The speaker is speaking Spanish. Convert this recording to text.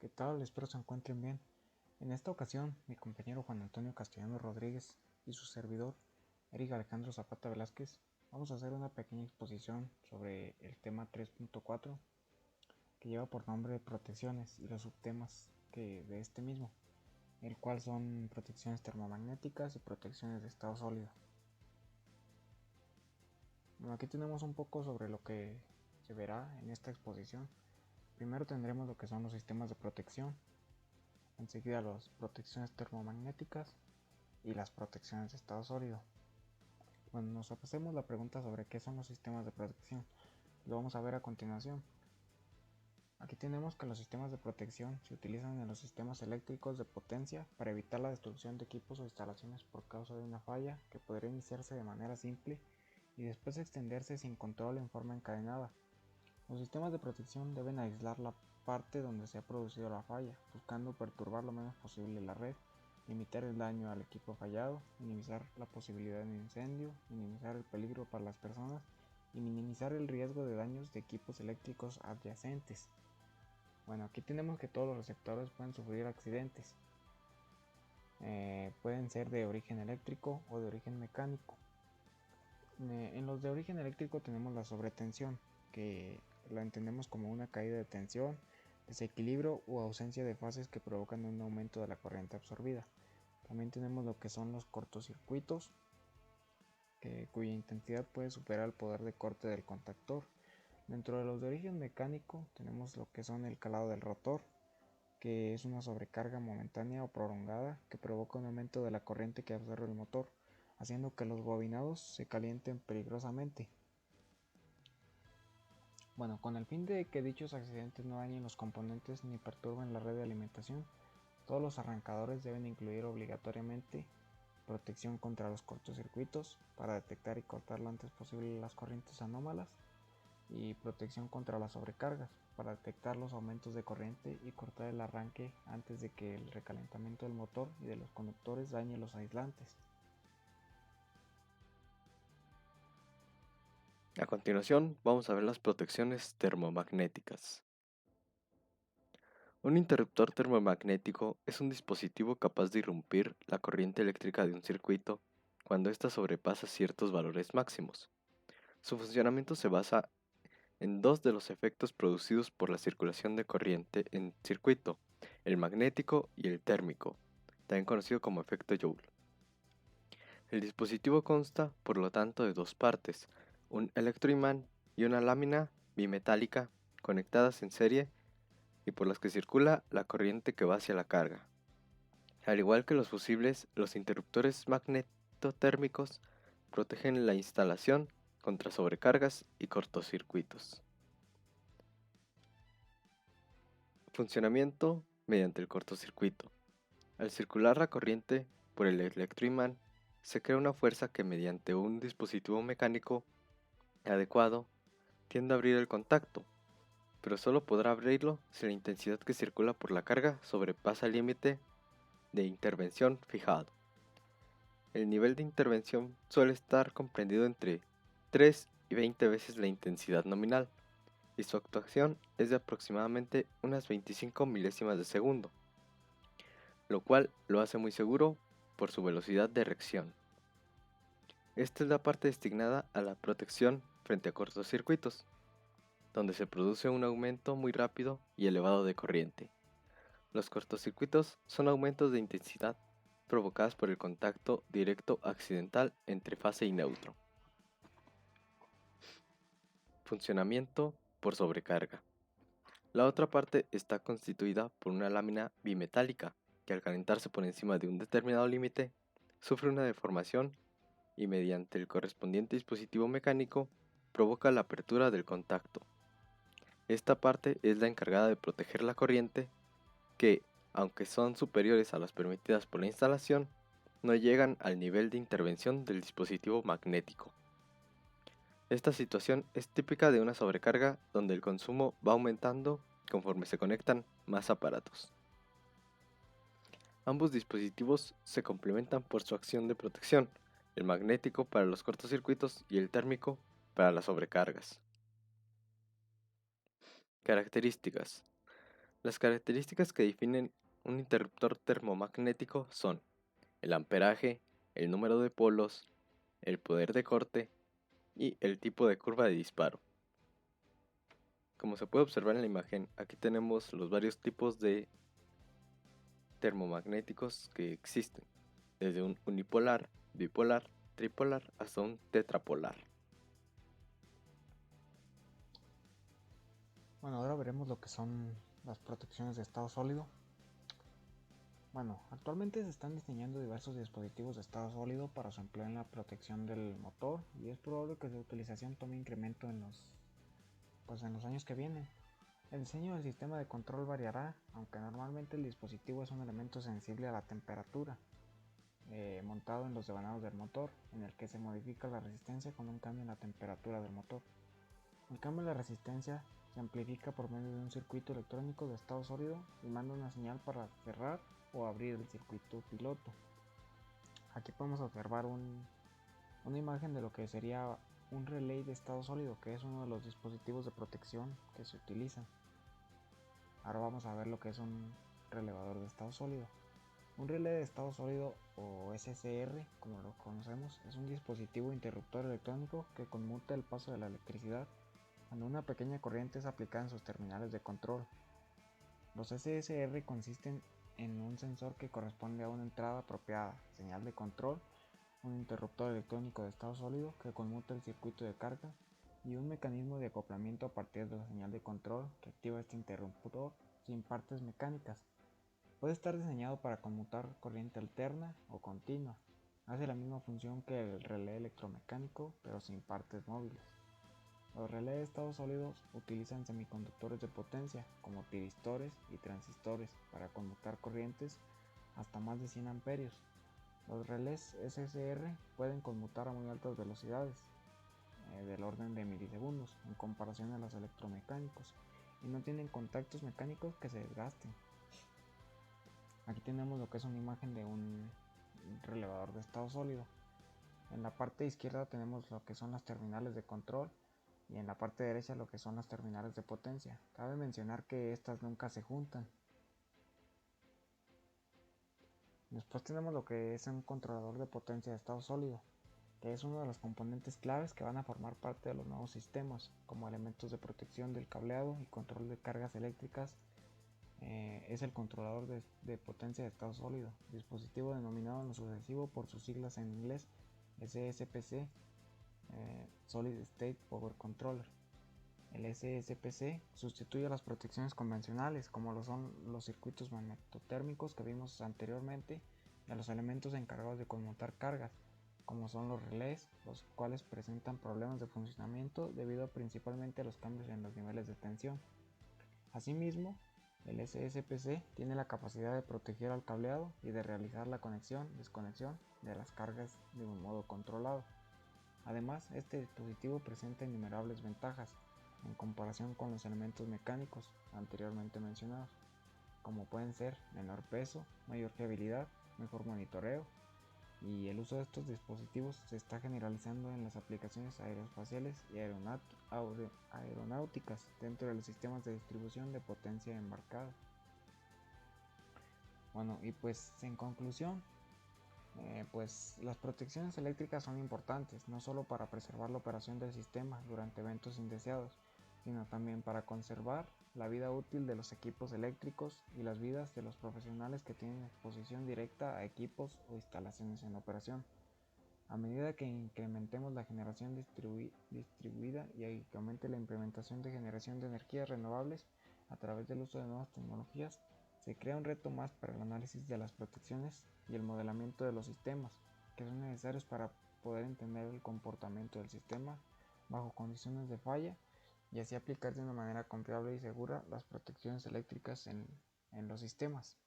¿Qué tal? Espero se encuentren bien. En esta ocasión, mi compañero Juan Antonio Castellano Rodríguez y su servidor, Eric Alejandro Zapata Velázquez, vamos a hacer una pequeña exposición sobre el tema 3.4 que lleva por nombre protecciones y los subtemas de este mismo, el cual son protecciones termomagnéticas y protecciones de estado sólido. Bueno, aquí tenemos un poco sobre lo que se verá en esta exposición. Primero tendremos lo que son los sistemas de protección, enseguida las protecciones termomagnéticas y las protecciones de estado sólido. Cuando nos hacemos la pregunta sobre qué son los sistemas de protección, lo vamos a ver a continuación. Aquí tenemos que los sistemas de protección se utilizan en los sistemas eléctricos de potencia para evitar la destrucción de equipos o instalaciones por causa de una falla que podría iniciarse de manera simple y después extenderse sin control en forma encadenada. Los sistemas de protección deben aislar la parte donde se ha producido la falla, buscando perturbar lo menos posible la red, limitar el daño al equipo fallado, minimizar la posibilidad de incendio, minimizar el peligro para las personas y minimizar el riesgo de daños de equipos eléctricos adyacentes. Bueno, aquí tenemos que todos los receptores pueden sufrir accidentes. Pueden ser de origen eléctrico o de origen mecánico. En los de origen eléctrico tenemos la sobretensión, que la entendemos como una caída de tensión, desequilibrio o ausencia de fases que provocan un aumento de la corriente absorbida. También tenemos lo que son los cortocircuitos, cuya intensidad puede superar el poder de corte del contactor. Dentro de los de origen mecánico tenemos lo que son el calado del rotor, que es una sobrecarga momentánea o prolongada que provoca un aumento de la corriente que absorbe el motor, haciendo que los bobinados se calienten peligrosamente. Bueno, con el fin de que dichos accidentes no dañen los componentes ni perturben la red de alimentación, todos los arrancadores deben incluir obligatoriamente protección contra los cortocircuitos para detectar y cortar lo antes posible las corrientes anómalas y protección contra las sobrecargas para detectar los aumentos de corriente y cortar el arranque antes de que el recalentamiento del motor y de los conductores dañe los aislantes. A continuación, vamos a ver las protecciones termomagnéticas. Un interruptor termomagnético es un dispositivo capaz de irrumpir la corriente eléctrica de un circuito cuando ésta sobrepasa ciertos valores máximos. Su funcionamiento se basa en dos de los efectos producidos por la circulación de corriente en circuito, el magnético y el térmico, también conocido como efecto Joule. El dispositivo consta, por lo tanto, de dos partes, un electroimán y una lámina bimetálica conectadas en serie y por las que circula la corriente que va hacia la carga. Al igual que los fusibles, los interruptores magnetotérmicos protegen la instalación contra sobrecargas y cortocircuitos. Funcionamiento mediante el cortocircuito. Al circular la corriente por el electroimán, se crea una fuerza que mediante un dispositivo mecánico adecuado tiende a abrir el contacto, pero solo podrá abrirlo si la intensidad que circula por la carga sobrepasa el límite de intervención fijado. El nivel de intervención suele estar comprendido entre 3 y 20 veces la intensidad nominal, y su actuación es de aproximadamente unas 25 milésimas de segundo, lo cual lo hace muy seguro por su velocidad de reacción. Esta es la parte destinada a la protección frente a cortocircuitos, donde se produce un aumento muy rápido y elevado de corriente. Los cortocircuitos son aumentos de intensidad provocadas por el contacto directo accidental entre fase y neutro. Funcionamiento por sobrecarga. La otra parte está constituida por una lámina bimetálica que al calentarse por encima de un determinado límite sufre una deformación y mediante el correspondiente dispositivo mecánico provoca la apertura del contacto. Esta parte es la encargada de proteger la corriente que, aunque son superiores a las permitidas por la instalación, no llegan al nivel de intervención del dispositivo magnético. Esta situación es típica de una sobrecarga donde el consumo va aumentando conforme se conectan más aparatos. Ambos dispositivos se complementan por su acción de protección, el magnético para los cortocircuitos y el térmico para las sobrecargas. Características. Las características que definen un interruptor termomagnético son el amperaje, el número de polos, el poder de corte y el tipo de curva de disparo. Como se puede observar en la imagen, aquí tenemos los varios tipos de termomagnéticos que existen, desde un unipolar, bipolar, tripolar hasta un tetrapolar. Bueno, ahora veremos lo que son las protecciones de estado sólido. Bueno, actualmente se están diseñando diversos dispositivos de estado sólido para su empleo en la protección del motor y es probable que su utilización tome incremento en los años que vienen. El diseño del sistema de control variará, aunque normalmente el dispositivo es un elemento sensible a la temperatura, montado en los devanados del motor, en el que se modifica la resistencia con un cambio en la temperatura del motor. El cambio en la resistencia se amplifica por medio de un circuito electrónico de estado sólido y manda una señal para cerrar o abrir el circuito piloto. Aquí podemos observar una imagen de lo que sería un relay de estado sólido, que es uno de los dispositivos de protección que se utilizan. Ahora vamos a ver lo que es un relevador de estado sólido. Un relé de estado sólido o SCR, como lo conocemos, es un dispositivo interruptor electrónico que conmuta el paso de la electricidad cuando una pequeña corriente es aplicada en sus terminales de control. Los SSR consisten en un sensor que corresponde a una entrada apropiada, señal de control, un interruptor electrónico de estado sólido que conmuta el circuito de carga y un mecanismo de acoplamiento a partir de la señal de control que activa este interruptor sin partes mecánicas. Puede estar diseñado para conmutar corriente alterna o continua. Hace la misma función que el relé electromecánico, pero sin partes móviles. Los relés de estado sólidos utilizan semiconductores de potencia, como tiristores y transistores, para conmutar corrientes hasta más de 100 amperios. Los relés SSR pueden conmutar a muy altas velocidades, del orden de milisegundos, en comparación a los electromecánicos, y no tienen contactos mecánicos que se desgasten. Aquí tenemos lo que es una imagen de un relevador de estado sólido. En la parte izquierda tenemos lo que son las terminales de control y en la parte derecha lo que son las terminales de potencia. Cabe mencionar que estas nunca se juntan. Después tenemos lo que es un controlador de potencia de estado sólido, que es uno de los componentes claves que van a formar parte de los nuevos sistemas, como elementos de protección del cableado y control de cargas eléctricas. Es el controlador de potencia de estado sólido, dispositivo denominado en lo sucesivo por sus siglas en inglés SSPC, Solid State Power Controller. El SSPC sustituye a las protecciones convencionales, como lo son los circuitos magnetotérmicos que vimos anteriormente, y a los elementos encargados de conmutar cargas, como son los relés, los cuales presentan problemas de funcionamiento debido principalmente a los cambios en los niveles de tensión. Asimismo, el SSPC tiene la capacidad de proteger al cableado y de realizar la conexión-desconexión de las cargas de un modo controlado. Además, este dispositivo presenta innumerables ventajas en comparación con los elementos mecánicos anteriormente mencionados, como pueden ser menor peso, mayor fiabilidad, mejor monitoreo, y el uso de estos dispositivos se está generalizando en las aplicaciones aeroespaciales y aeronáuticas dentro de los sistemas de distribución de potencia embarcada. Bueno, y pues en conclusión, pues las protecciones eléctricas son importantes, no solo para preservar la operación del sistema durante eventos indeseados, sino también para conservar la vida útil de los equipos eléctricos y las vidas de los profesionales que tienen exposición directa a equipos o instalaciones en operación. A medida que incrementemos la generación distribuida y que aumente la implementación de generación de energías renovables a través del uso de nuevas tecnologías, se crea un reto más para el análisis de las protecciones y el modelamiento de los sistemas, que son necesarios para poder entender el comportamiento del sistema bajo condiciones de falla y así aplicar de una manera confiable y segura las protecciones eléctricas en los sistemas.